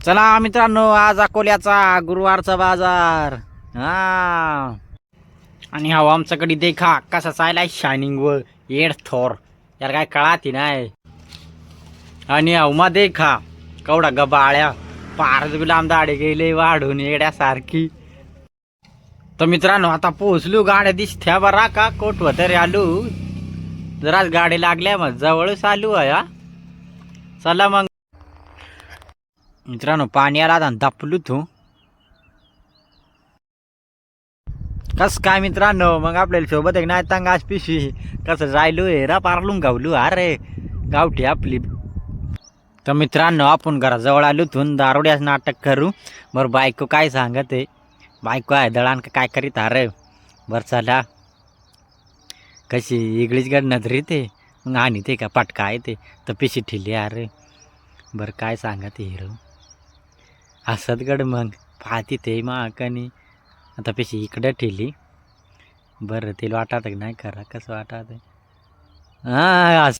चला मित्रांनो, आज अकोल्याचा गुरुवारचा बाजार. हा आणि हा आमच्याकडे देखा कसा चाललाय शायनिंग व एड थोर यार काय कळाती नाही. आणि अवमा देखा कवडा गबाळ्या पारच गुलाम दाढे गेले वाढून येड्यासारखी. तर मित्रांनो आता पोहोचलो, गाड्या दिसत्या बरा का कोठव तरी आलो. जरा गाडी लागल्या मग जवळच आलो आहे. चला मग मित्रांनो, पाणी आला दापलू तू कस काय मित्रांनो. मग आपल्याला सोबत एक नाही तंग आज पिशवी कसं राहिलो रा पारलून गावलू अरे गावठी आपली. तर मित्रांनो आपण घराजवळ आलो थून दारोड्यास नाटक करू. बरं बायको काय सांगत आहे, बायको आहे दळण काय करीत अरे. बरं चला कशी इगळीच गड नजरी ते मग आणि ते का पटका येते तर पिशी ठेली अरे. बरं काय सांगत हिरो हसत गड मग पाहती ते माकनी आता पिशी इकडं ठेली. बरं तिला वाटत नाही करा कसं वाटत. हां